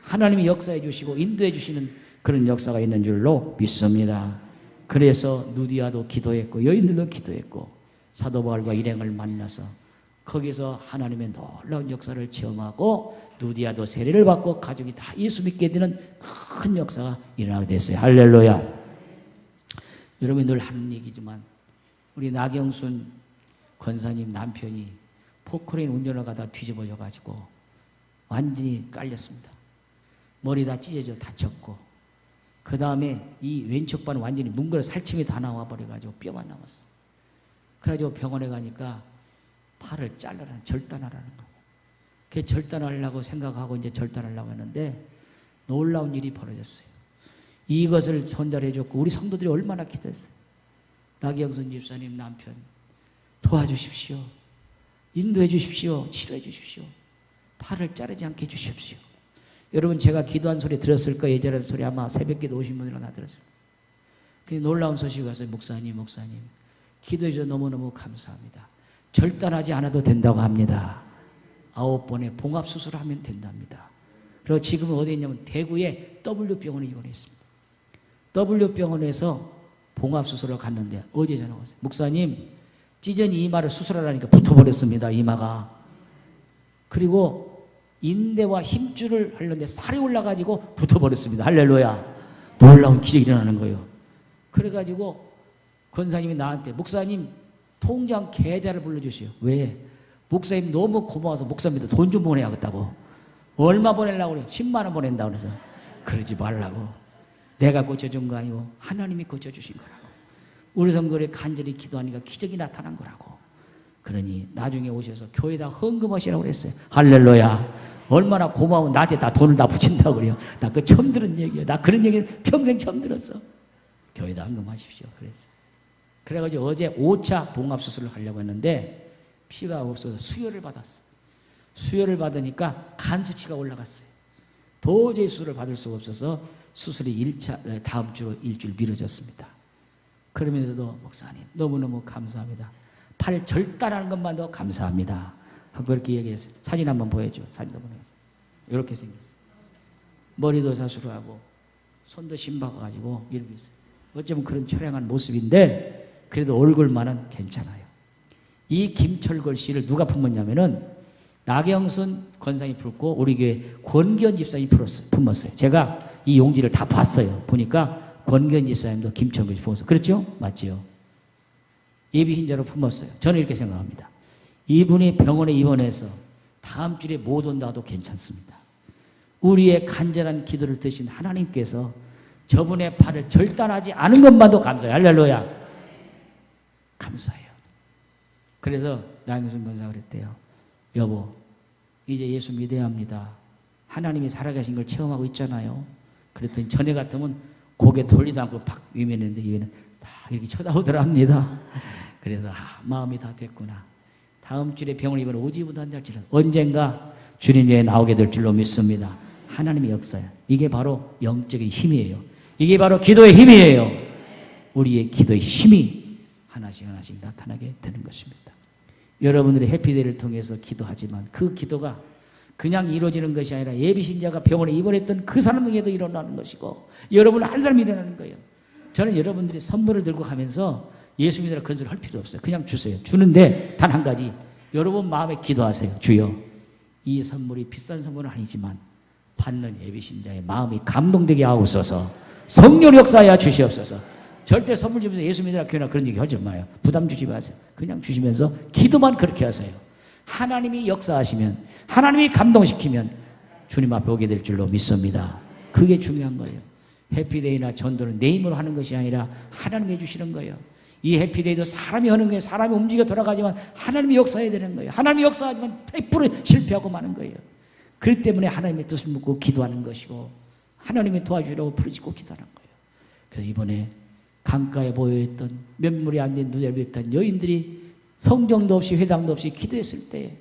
하나님이 역사해 주시고 인도해 주시는 그런 역사가 있는 줄로 믿습니다. 그래서 누디아도 기도했고 여인들도 기도했고 사도 바울과 일행을 만나서 거기서 하나님의 놀라운 역사를 체험하고 누디아도 세례를 받고 가족이 다 예수 믿게 되는 큰 역사가 일어나게 됐어요. 할렐루야. 여러분이 늘 하는 얘기지만 우리 나경순 권사님 남편이 포크레인 운전을 가다 뒤집어져 가지고 완전히 깔렸습니다. 머리 다 찢어져 다쳤고 그 다음에 이 왼쪽반 완전히 뭉그러 살침이 다 나와 버려가지고 뼈만 남았어. 그래가지고 병원에 가니까 팔을 잘라라, 절단하라는 거예요. 그 절단하려고 생각하고 이제 절단하려고 했는데 놀라운 일이 벌어졌어요. 이것을 전달해줬고 우리 성도들이 얼마나 기도했어요. 나경순 집사님 남편 도와주십시오. 인도해 주십시오. 치료해 주십시오. 팔을 자르지 않게 해주십시오. 여러분 제가 기도한 소리 들었을 거예요. 예전에 소리 아마 새벽기도 오신 분들은 다 들었을 거예요. 그 놀라운 소식이 왔어요. 목사님 기도해 주셔서 너무너무 감사합니다. 절단하지 않아도 된다고 합니다. 9번의 봉합수술하면 된답니다. 그리고 지금은 어디에 있냐면 대구의 W병원에 입원했습니다. W병원에서 봉합수술을 갔는데 어제 전화 왔어요. 목사님 찢은 이마를 수술하라니까 붙어버렸습니다. 이마가. 그리고 인대와 힘줄을 하려는데 살이 올라가지고 붙어버렸습니다. 할렐루야. 놀라운 기적이 일어나는 거예요. 그래가지고 권사님이 나한테 목사님 통장 계좌를 불러주시오. 왜? 목사님 너무 고마워서 목사님한테 돈 좀 보내야겠다고. 얼마 보내려고 그래? 10만 원 보낸다고 그래서 그러지 말라고. 내가 고쳐준 거 아니고 하나님이 고쳐주신 거라고. 우리 성도에 간절히 기도하니까 기적이 나타난 거라고. 그러니 나중에 오셔서 교회에다 헌금하시라고 그랬어요. 할렐루야. 얼마나 고마워. 나한테 다 돈을 다 붙인다고 그래요. 나 그거 처음 들은 얘기예요. 나 그런 얘기는 평생 처음 들었어. 교회에다 헌금하십시오. 그랬어요. 그래가지고 어제 5차 봉합수술을 하려고 했는데 피가 없어서 수혈을 받았어요. 수혈을 받으니까 간 수치가 올라갔어요. 도저히 수술을 받을 수가 없어서 수술이 다음 주로 일주일 미뤄졌습니다. 그러면서도 목사님 너무너무 감사합니다. 팔 절단하는 것만도 감사합니다. 하고 그렇게 얘기했어요. 사진 한번 보여줘. 사진도 보내주세요. 이렇게 생겼어요. 머리도 자수하고 손도 심박아가지고 이러고 있어요. 어쩌면 그런 초량한 모습인데 그래도 얼굴만은 괜찮아요. 이 김철걸 씨를 누가 품었냐면은 나경순 권사님이 품고 우리 교회 권기현 집사님이 품었어요. 제가 이 용지를 다 봤어요. 보니까 권기현 집사님도 김철걸 씨 품었어요. 그렇죠? 맞죠? 예비 신자로 품었어요. 저는 이렇게 생각합니다. 이분이 병원에 입원해서 다음 주에 못 온다도 괜찮습니다. 우리의 간절한 기도를 드신 하나님께서 저분의 팔을 절단하지 않은 것만도 감사해요. 할렐루야. 감사해요. 그래서 나경순 권사가 그랬대요. 여보, 이제 예수 믿어야 합니다. 하나님이 살아계신 걸 체험하고 있잖아요. 그랬더니 전에 같으면 고개 돌리도 않고 팍 위면했는데 이번에는 딱 이렇게 쳐다보더랍니다. 그래서 마음이 다 됐구나. 다음 주에 병원에 입원 오지 못한다할지라도 언젠가 주님에 나오게 될 줄로 믿습니다. 하나님의 역사야. 이게 바로 영적인 힘이에요. 이게 바로 기도의 힘이에요. 우리의 기도의 힘이 하나씩 나타나게 되는 것입니다. 여러분들이 해피데이를 통해서 기도하지만 그 기도가 그냥 이루어지는 것이 아니라 예비신자가 병원에 입원했던 그 사람에게도 일어나는 것이고 여러분 한 사람이 일어나는 거예요. 저는 여러분들이 선물을 들고 가면서 예수 믿으라 그런 소리 할 필요 없어요. 그냥 주세요. 주는데 단 한 가지 여러분 마음에 기도하세요. 주여 이 선물이 비싼 선물은 아니지만 받는 예비신자의 마음이 감동되게 하옵소서. 성령 역사하여 주시옵소서. 절대 선물 주면서 예수 믿으라 교회나 그런 얘기 하지 마요. 부담 주지 마세요. 그냥 주시면서 기도만 그렇게 하세요. 하나님이 역사하시면 하나님이 감동시키면 주님 앞에 오게 될 줄로 믿습니다. 그게 중요한 거예요. 해피데이나 전도는 내 힘으로 하는 것이 아니라 하나님이 해주시는 거예요. 이 해피데이도 사람이 하는 거예요. 사람이 움직여 돌아가지만 하나님이 역사해야 되는 거예요. 하나님이 역사하지만 100% 실패하고 마는 거예요. 그렇기 때문에 하나님의 뜻을 묻고 기도하는 것이고 하나님이 도와주려고 부르짖고 기도하는 거예요. 그래서 이번에 강가에 모여있던 면물이 앉은 누잡이었던 여인들이 성정도 없이 회당도 없이 기도했을 때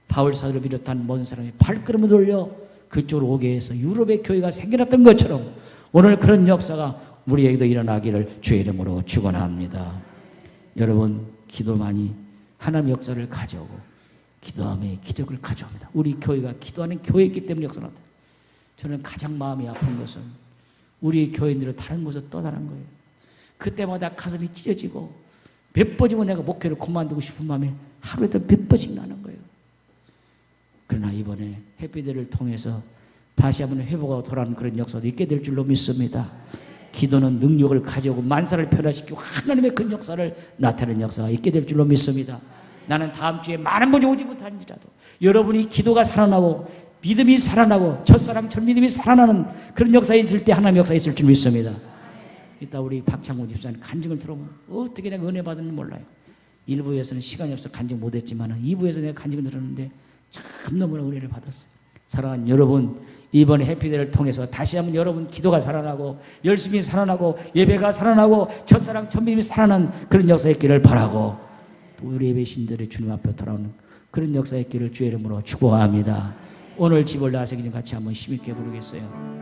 바울 사도를 비롯한 모든 사람이 발걸음을 돌려 그쪽으로 오게 해서 유럽의 교회가 생겨났던 것처럼 오늘 그런 역사가 우리에게도 일어나기를 주의 이름으로 축원합니다. 여러분 기도만이 하나님의 역사를 가져오고 기도함에 기적을 가져옵니다. 우리 교회가 기도하는 교회이기 때문에 역사가 나타나요. 저는 가장 마음이 아픈 것은 우리 교인들을 다른 곳으로 떠나는 거예요. 그때마다 가슴이 찢어지고 몇 번이고 내가 목회를 그만두고 싶은 마음에 하루에도 몇 번씩 나는 거예요. 그러나 이번에 햇빛들을 통해서 다시 한번 회복하고 돌아오는 그런 역사도 있게 될 줄로 믿습니다. 기도는 능력을 가져오고 만사를 변화시키고 하나님의 큰 역사를 나타내는 역사가 있게 될 줄로 믿습니다. 나는 다음 주에 많은 분이 오지 못하는지라도 여러분이 기도가 살아나고 믿음이 살아나고 첫사랑 첫믿음이 살아나는 그런 역사에 있을 때 하나님의 역사에 있을 줄 믿습니다. 이따 우리 박창훈 집사님 간증을 들어보면 어떻게 내가 은혜 받았는지 몰라요. 1부에서는 시간이 없어 간증 못했지만 2부에서 내가 간증을 들었는데 참 너무나 은혜를 받았어요. 사랑하는 여러분, 이번 해피데이를 통해서 다시 한번 여러분 기도가 살아나고 열심히 살아나고 예배가 살아나고 첫사랑 첫믿음이 살아나는 그런 역사에 있기를 바라고 또 우리 예배신들의 주님 앞에 돌아오는 그런 역사에 있기를 주의 이름으로 축복합니다. 오늘 집을 나서기는 같이 한번 힘있게 부르겠어요.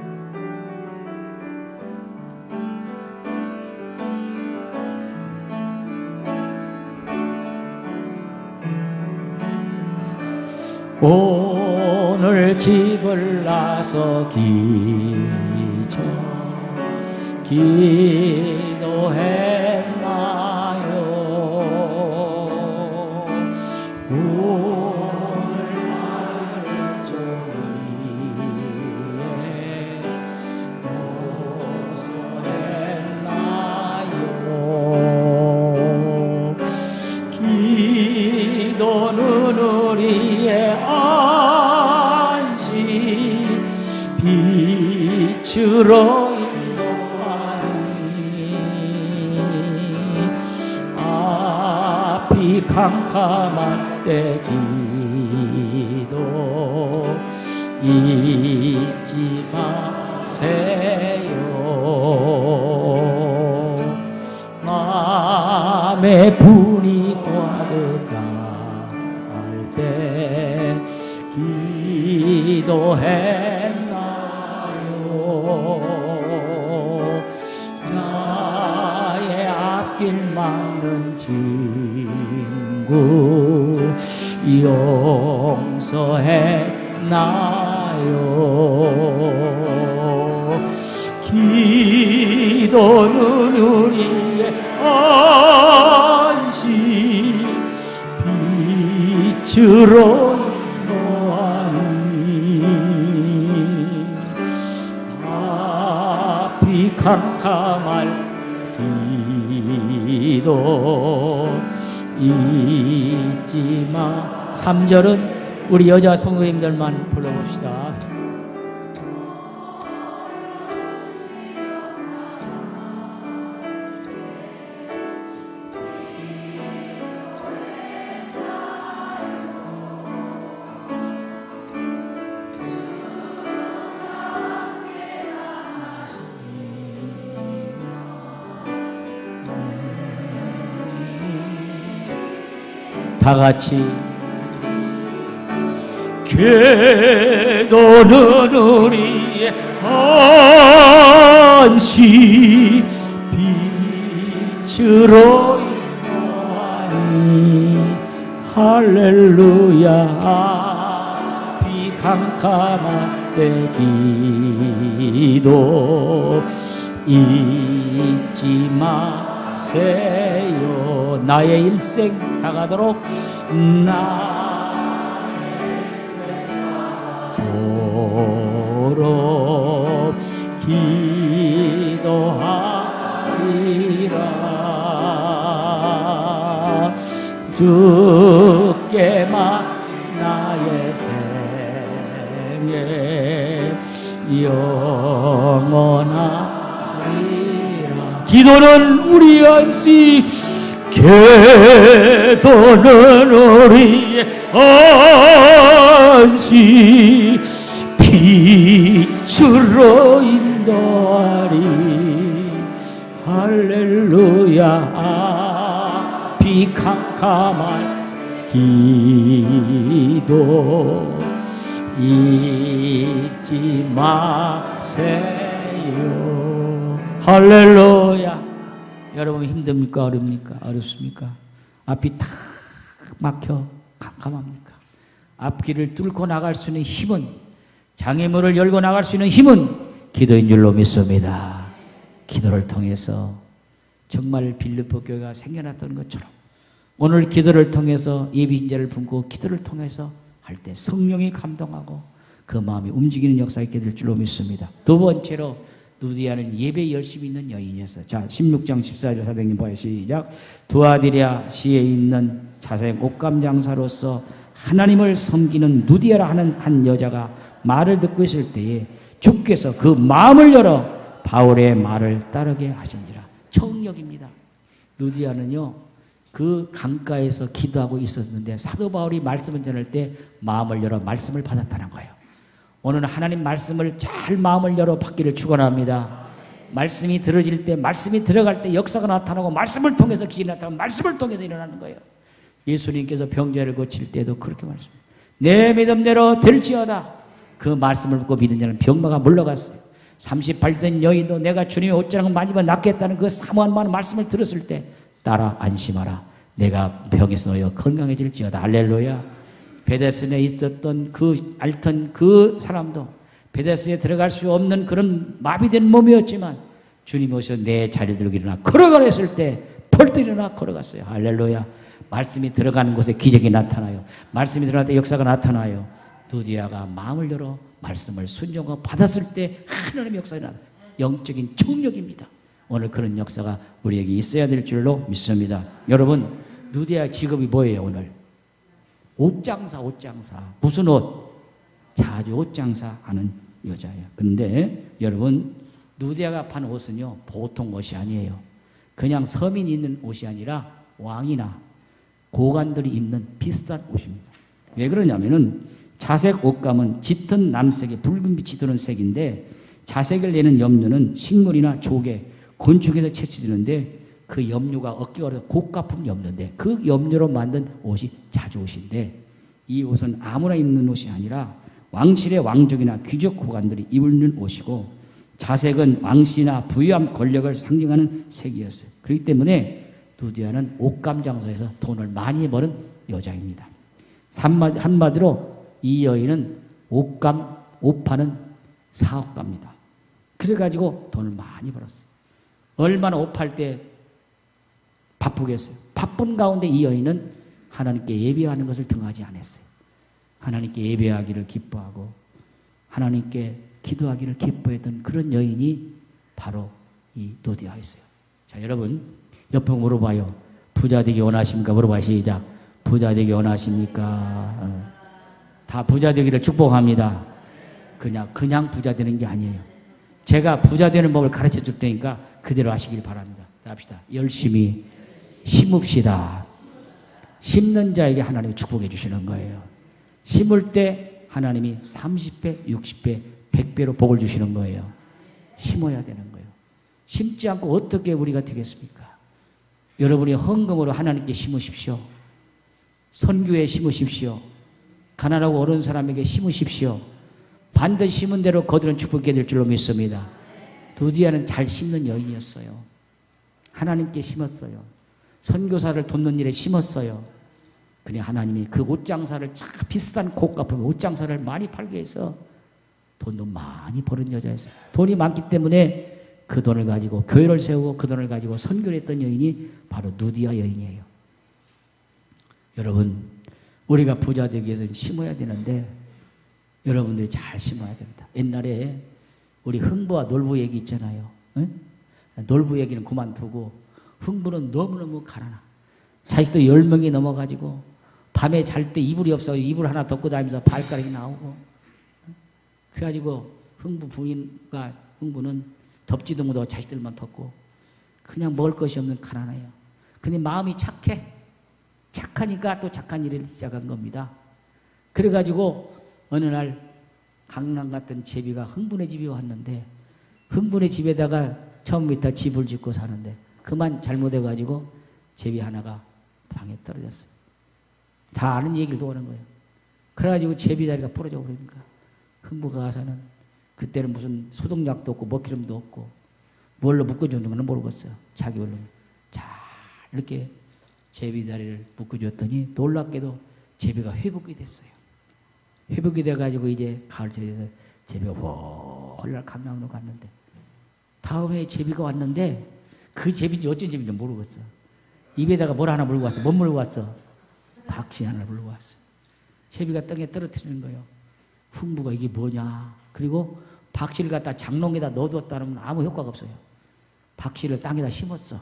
오늘 집을 나서기 전 기도했나요? 오늘 마을 종이에 호소했나요? 기도는 우리의 안식 빛으로 인도하니 앞이 캄캄한 때 기도 잊지 마세요. 마음에 분이 가득할 때 기도했나요? 나의 앞길 막는 친구 용서했나요? 기도는 우리의 안식 빛으로 앞이 캄캄할 기도 잊지 마. 3절은 우리 여자 성도님들만 불러봅시다. 다 같이 기도는 우리의 안식 빛으로 인도하니 할렐루야. 비 캄캄한 때 기도 잊지 마세요. 나의 일생 다가도록 나도록 기도하리라. 주께만 나의 생에 영원하리라. 기도는 우리 안식 기도는 우리의 안식 빛으로 인도하리. 할렐루야. 비 캄캄한 기도 잊지 마세요. 할렐루야. 여러분 힘듭니까? 어렵습니까? 어렵습니까? 앞이 탁 막혀 캄캄합니까? 앞길을 뚫고 나갈 수 있는 힘은, 장애물을 열고 나갈 수 있는 힘은 기도인 줄로 믿습니다. 기도를 통해서 정말 빌립보 교회가 생겨났던 것처럼 오늘 기도를 통해서 예비 인자를 품고 기도를 통해서 할 때 성령이 감동하고 그 마음이 움직이는 역사가 있게 될 줄로 믿습니다. 두 번째로 누디아는 예배에 열심히 있는 여인이었어요. 자, 16장 14절 사장님 봐요. 시작. 두아디랴 시에 있는 자색 옷감 장사로서 하나님을 섬기는 누디아라 하는 한 여자가 말을 듣고 있을 때에 주께서 그 마음을 열어 바울의 말을 따르게 하시니라. 청력입니다. 누디아는요, 그 강가에서 기도하고 있었는데 사도 바울이 말씀을 전할 때 마음을 열어 말씀을 받았다는 거예요. 오늘은 하나님 말씀을 잘 마음을 열어 받기를 축원합니다. 말씀이 들어질 때, 말씀이 들어갈 때 역사가 나타나고 말씀을 통해서 기적이 나타나고 말씀을 통해서 일어나는 거예요. 예수님께서 병자를 고칠 때도 그렇게 말씀합니다. 내 믿음대로 될지어다. 그 말씀을 듣고 믿은 자는 병마가 물러갔어요. 38년 된 여인도 내가 주님의 옷자락을 만지면 낫겠다는 그 사모한 말씀을 들었을 때 따라 안심하라. 내가 병에서 놓여 건강해질지어다. 할렐루야. 베데스에 있었던 그 앓던 그 사람도 베데스에 들어갈 수 없는 그런 마비된 몸이었지만 주님이 오셔 내 자리에 들고 일어나 걸어가라 했을 때 펄떡 일어나 걸어갔어요. 할렐루야. 말씀이 들어가는 곳에 기적이 나타나요. 말씀이 들어갈 때 역사가 나타나요. 누디아가 마음을 열어 말씀을 순종하고 받았을 때 하나님의 역사가 나타나요. 영적인 청력입니다. 오늘 그런 역사가 우리에게 있어야 될 줄로 믿습니다. 여러분, 누디아 직업이 뭐예요? 오늘 옷장사. 무슨 옷? 자주 옷장사 하는 여자예요. 그런데 여러분, 누디아가 판 옷은요 보통 옷이 아니에요. 그냥 서민이 입는 옷이 아니라 왕이나 고관들이 입는 비싼 옷입니다. 왜 그러냐면은 자색 옷감은 짙은 남색에 붉은 빛이 도는 색인데 자색을 내는 염료는 식물이나 조개, 곤충에서 채취되는데 그 염료가 어깨가 어려서 고가품 염료인데 그 염료로 만든 옷이 자주옷인데 이 옷은 아무나 입는 옷이 아니라 왕실의 왕족이나 귀족 고관들이 입는 옷이고 자색은 왕실이나 부유함 권력을 상징하는 색이었어요. 그렇기 때문에 누디아는 옷감 장사에서 돈을 많이 버는 여자입니다. 한마디로 이 여인은 옷감, 옷 파는 사업가입니다. 그래가지고 돈을 많이 벌었어요. 얼마나 옷 팔 때 바쁘겠어요. 바쁜 가운데 이 여인은 하나님께 예배하는 것을 등하지 않았어요. 하나님께 예배하기를 기뻐하고 하나님께 기도하기를 기뻐했던 그런 여인이 바로 이 누디아였어요. 자, 여러분 옆에 물어봐요. 부자 되기 원하십니까? 물어봐. 시작. 부자 되기 원하십니까? 다 부자 되기를 축복합니다. 그냥 부자 되는 게 아니에요. 제가 부자 되는 법을 가르쳐 줄 테니까 그대로 하시길 바랍니다. 자, 합시다. 열심히 심읍시다. 심는 자에게 하나님이 축복해 주시는 거예요. 심을 때 하나님이 30배, 60배, 100배로 복을 주시는 거예요. 심어야 되는 거예요. 심지 않고 어떻게 우리가 되겠습니까? 여러분이 헌금으로 하나님께 심으십시오. 선교에 심으십시오. 가난하고 어려운 사람에게 심으십시오. 반드시 심은 대로 거두는 축복이 될 줄로 믿습니다. 누디아는 잘 심는 여인이었어요. 하나님께 심었어요. 선교사를 돕는 일에 심었어요. 그래 하나님이 그 옷장사를 참 비싼 고가품 옷장사를 많이 팔게 해서 돈도 많이 버는 여자였어요. 돈이 많기 때문에 그 돈을 가지고 교회를 세우고 그 돈을 가지고 선교를 했던 여인이 바로 누디아 여인이에요. 여러분, 우리가 부자 되기 위해서는 심어야 되는데 여러분들이 잘 심어야 됩니다. 옛날에 우리 흥부와 놀부 얘기 있잖아요. 응? 놀부 얘기는 그만두고 흥부는 너무너무 가난하. 자식도 10명이 넘어가지고 밤에 잘 때 이불이 없어 이불 하나 덮고 다니면서 발가락이 나오고 그래가지고 흥부는 덮지도 못하고 자식들만 덮고 그냥 먹을 것이 없는 가난해요. 근데 마음이 착해. 착하니까 또 착한 일을 시작한 겁니다. 그래가지고 어느 날 강남 갔던 제비가 흥분의 집에 왔는데 흥분의 집에다가 처음부터 집을 짓고 사는데 그만 잘못해가지고 제비 하나가 방에 떨어졌어요. 다 아는 얘기를 또 하는 거예요. 그래가지고 제비 다리가 부러져 버리니까 흥부가 가서는 그때는 무슨 소독약도 없고 먹기름도 없고 뭘로 묶어주는 건 모르겠어요. 자기 얼른 잘 이렇게 제비 다리를 묶어줬더니 놀랍게도 제비가 회복이 됐어요. 회복이 돼가지고 이제 가을철에서 제비가 홀날 강남으로 갔는데 다음에 제비가 왔는데 그 제비인지 어쩐 제비인지 모르겠어. 입에다가 뭘 하나 물고 왔어. 못 물고 왔어? 박씨 하나 물고 왔어. 제비가 땅에 떨어뜨리는 거예요. 흥부가 이게 뭐냐. 그리고 박씨를 갖다 장롱에다 넣어뒀다 하면 아무 효과가 없어요. 박씨를 땅에다 심었어.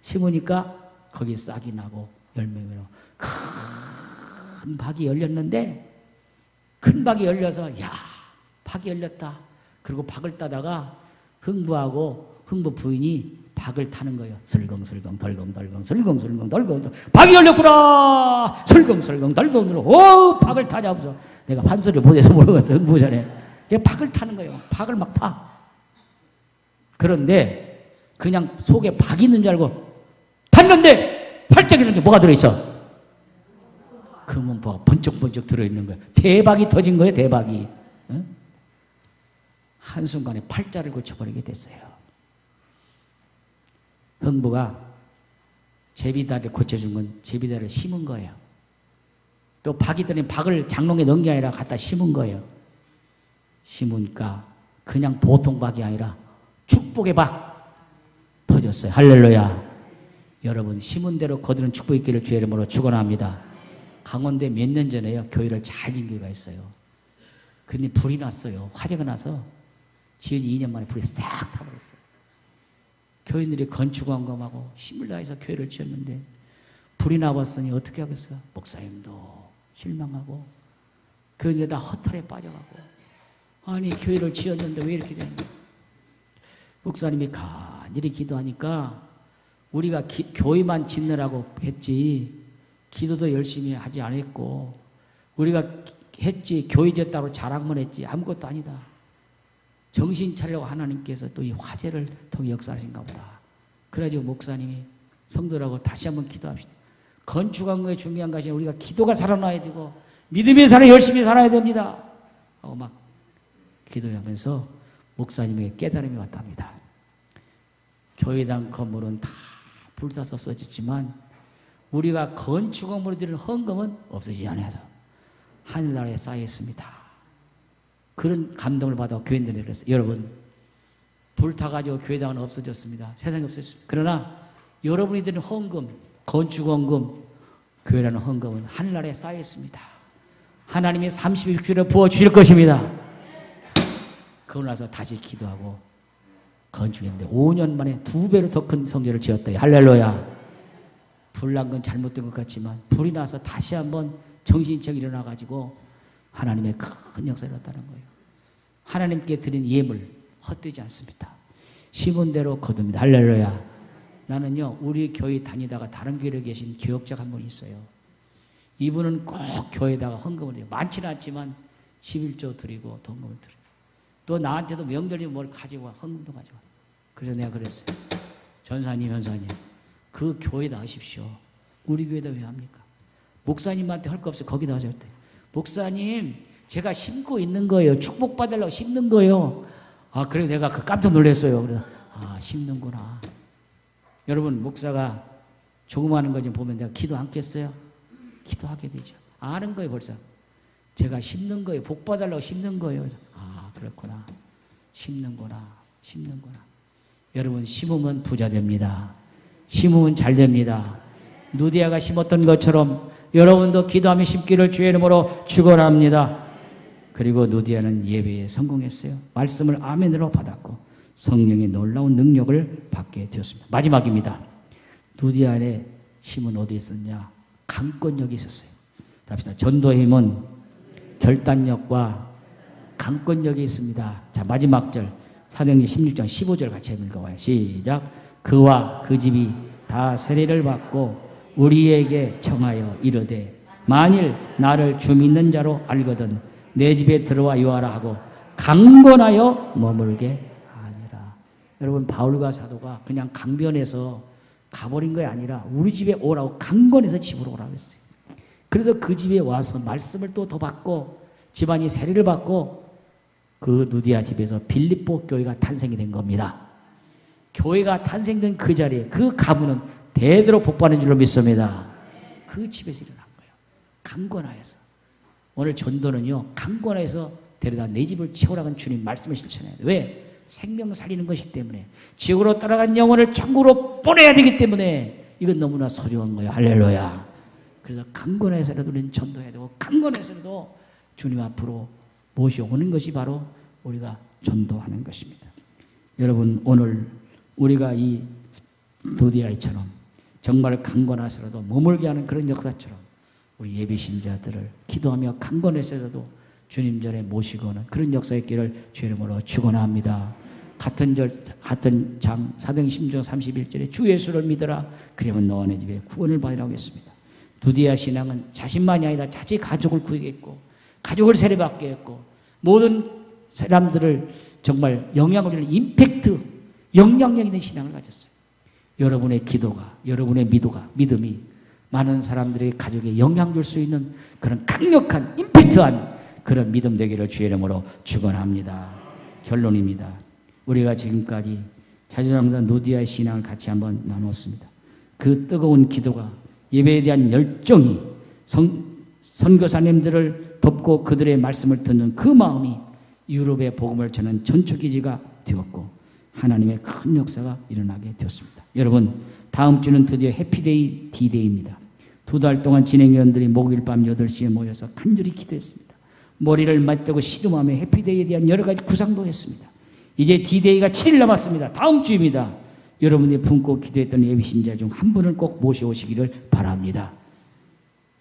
심으니까 거기 싹이 나고 열매로 큰 박이 열렸는데, 큰 박이 열려서 야, 박이 열렸다. 그리고 박을 따다가 흥부하고 흥부 부인이 박을 타는 거예요. 설렁설렁 덜렁덜렁 설렁설렁 덜렁 박이 열렸구나. 설렁설렁 덜렁 오 박을 타자면서 내가 판소리를 못해서 모르겠어. 흥부 전에 내가 박을 타는 거예요. 박을 막 타. 그런데 그냥 속에 박이 있는 줄 알고 탔는데 활짝 이런 게 뭐가 들어있어? 금은보가 번쩍번쩍 들어있는 거예요. 대박이 터진 거예요. 대박이. 응? 한순간에 팔자를 고쳐버리게 됐어요. 흥부가 제비다리를 고쳐준 건 제비다리를 심은 거예요. 또 박이 들어있는 박을 장롱에 넣은 게 아니라 갖다 심은 거예요. 심으니까 그냥 보통 박이 아니라 축복의 박 터졌어요. 할렐루야. 여러분, 심은 대로 거두는 축복이 있기를 주의 이름으로 축원합니다. 강원도에 몇 년 전에요, 교회를 잘 지은 교회가 있어요. 근데 불이 났어요. 화재가 나서 지은 2년 만에 불이 싹 타버렸어요. 교인들이 건축원금하고 힘을 다해서 교회를 지었는데 불이 나왔으니 어떻게 하겠어요? 목사님도 실망하고 교인들 다 허탈에 빠져가고, 아니 교회를 지었는데 왜 이렇게 되는 거예요? 목사님이 간절히 기도하니까 우리가 교회만 짓느라고 했지 기도도 열심히 하지 않았고, 우리가 했지 교회 지었다고 자랑만 했지 아무것도 아니다. 정신 차리려고 하나님께서 또 이 화재를 통해 역사하신가 보다. 그래가지고 목사님이 성도라고 다시 한번 기도합시다. 건축한 거에 중요한 것이 우리가 기도가 살아나야 되고 믿음의 삶을 열심히 살아야 됩니다 하고 막 기도하면서 목사님에게 깨달음이 왔답니다. 교회당 건물은 다 불타서 없어졌지만 우리가 건축 건물에 드리는 헌금은 없어지지 않아서 하늘나라에 쌓여 있습니다. 그런 감동을 받아 교인들이 그랬어요. 여러분, 불타가지고 교회당은 없어졌습니다. 세상에 없어졌습니다. 그러나 여러분이 드리는 헌금, 건축 헌금, 교회라는 헌금은 하늘나라에 쌓여 있습니다. 하나님이 31주일에 부어주실 것입니다. 그러고 나서 다시 기도하고 건축했는데 5년 만에 2배로 더 큰 성전을 지었다. 할렐루야. 불난 건 잘못된 것 같지만 불이 나서 다시 한번 정신차리게 일어나가지고 하나님의 큰 역사가 일어났다는 거예요. 하나님께 드린 예물 헛되지 않습니다. 심은 대로 거둡니다. 할렐루야. 나는요, 우리 교회 다니다가 다른 교회에 계신 교역자가 한 분 있어요. 이분은 꼭 교회에다가 헌금을 드려요. 많지는 않지만 11조 드리고 헌금을 드려요. 또 나한테도 명절이면 뭘 가지고 와, 헌금도 가지고 와. 그래서 내가 그랬어요. 전사님, 현사님, 그 교회에다 하십시오. 우리 교회에다 왜 합니까? 목사님한테 할 거 없어요. 거기다 하세요. 목사님, 제가 심고 있는 거예요. 축복받으려고 심는 거예요. 아, 그래 내가 깜짝 놀랐어요. 그래서 아, 심는구나. 여러분, 목사가 조그마한 거 좀 보면 내가 기도 않겠어요? 기도하게 되죠. 아는 거예요, 벌써. 제가 심는 거예요. 복 받으려고 심는 거예요. 그래서 아, 그렇구나. 심는구나. 여러분, 심으면 부자 됩니다. 심으면 잘 됩니다. 누디아가 심었던 것처럼 여러분도 기도하며 심기를 주의 이름으로 축원합니다. 그리고 누디아는 예배에 성공했어요. 말씀을 아멘으로 받았고 성령의 놀라운 능력을 받게 되었습니다. 마지막입니다. 누디아의 힘은 어디에 있었냐? 강권력이 있었어요. 답시다. 전도의 힘은 결단력과 강권력이 있습니다. 자, 마지막 절 사도행전 16장 15절 같이 읽어봐요. 시작. 그와 그 집이 다 세례를 받고 우리에게 청하여 이르되 만일 나를 주 믿는 자로 알거든 내 집에 들어와 요하라 하고 강권하여 머물게 하니라. 여러분, 바울과 사도가 그냥 강변에서 가버린 게 아니라 우리 집에 오라고 강권해서 집으로 오라고 했어요. 그래서 그 집에 와서 말씀을 또 더 받고 집안이 세례를 받고 그 누디아 집에서 빌립보 교회가 탄생이 된 겁니다. 교회가 탄생된 그 자리에 그 가문은 대대로 복받는 줄로 믿습니다. 그 집에서 일어난 거예요. 강권하여서. 오늘 전도는요, 강권하여서 데려다 내 집을 채우라는 주님 말씀을 실천해야 돼요. 왜? 생명 살리는 것이기 때문에 지옥으로 따라간 영혼을 천국으로 보내야 되기 때문에 이건 너무나 소중한 거예요. 할렐루야. 그래서 강건해서라도 우리는 전도해야 되고 강건해서라도 주님 앞으로 모셔오는 것이 바로 우리가 전도하는 것입니다. 여러분 오늘 우리가 이 도디아이처럼 정말 강건해서라도 머물게 하는 그런 역사처럼 우리 예비신자들을 기도하며 강건해서라도 주님 전에 모시고는 그런 역사 있기를 주 이름으로 축원합니다. 같은 장 사도행 10장 31절에 주 예수를 믿어라 그러면 너와 내 집에 구원을 받으라고 했습니다. 두디아 신앙은 자신만이 아니라 자기 가족을 구하겠고 가족을 세례받게 했고 모든 사람들을 정말 영향을 주는 임팩트, 영향력 있는 신앙을 가졌어요. 여러분의 기도가, 여러분의 믿음이 많은 사람들의 가족에 영향 줄 수 있는 그런 강력한 임팩트한 그런 믿음 되기를 주의 이름으로 축원합니다. 결론입니다. 우리가 지금까지 자주장사 누디아의 신앙을 같이 한번 나누었습니다. 그 뜨거운 기도가 예배에 대한 열정이 선교사님들을 돕고 그들의 말씀을 듣는 그 마음이 유럽의 복음을 전하는 전초기지가 되었고 하나님의 큰 역사가 일어나게 되었습니다. 여러분 다음 주는 드디어 해피데이 D-Day입니다. 2달 동안 진행위원들이 목요일 밤 8시에 모여서 간절히 기도했습니다. 머리를 맞대고 씨름하며 해피데이에 대한 여러 가지 구상도 했습니다. 이제 D-Day가 7일 남았습니다. 다음 주입니다. 여러분이 품고 기도했던 예비신자 중 한 분을 꼭 모셔오시기를 바랍니다.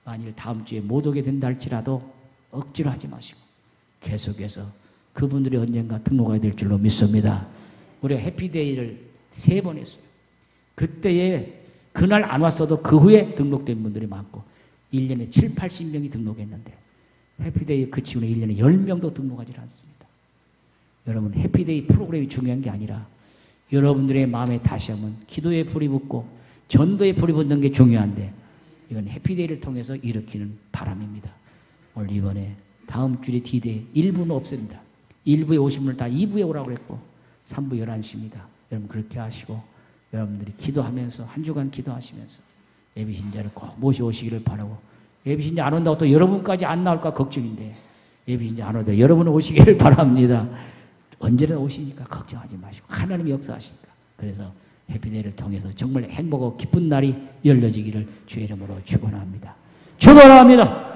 만일 다음 주에 못 오게 된다 할지라도 억지로 하지 마시고 계속해서 그분들이 언젠가 등록해야 될 줄로 믿습니다. 우리가 해피데이를 3번 했어요. 그때에 그날 안 왔어도 그 후에 등록된 분들이 많고 1년에 7, 80명이 등록했는데 해피데이 그치고는 1년에 10명도 등록하지 않습니다. 여러분 해피데이 프로그램이 중요한 게 아니라 여러분들의 마음에 다시 한번 기도의 불이 붙고 전도의 불이 붙는 게 중요한데 이건 해피데이를 통해서 일으키는 바람입니다. 오늘 이번에 다음 주에 D-Day 1부는 없습니다. 1부에 오신 분을 다 2부에 오라고 했고 3부 11시입니다. 여러분 그렇게 하시고 여러분들이 기도하면서 한 주간 기도하시면서 예비신자를 꼭 모셔오시기를 바라고 예비신자 안 온다고 또 여러분까지 안 나올까 걱정인데 예비신자 안 오다 여러분 오시기를 바랍니다. 언제나 오시니까 걱정하지 마시고 하나님이 역사하시니까 그래서 해피데이를 통해서 정말 행복하고 기쁜 날이 열려지기를 주의 이름으로 축원합니다. 축원합니다.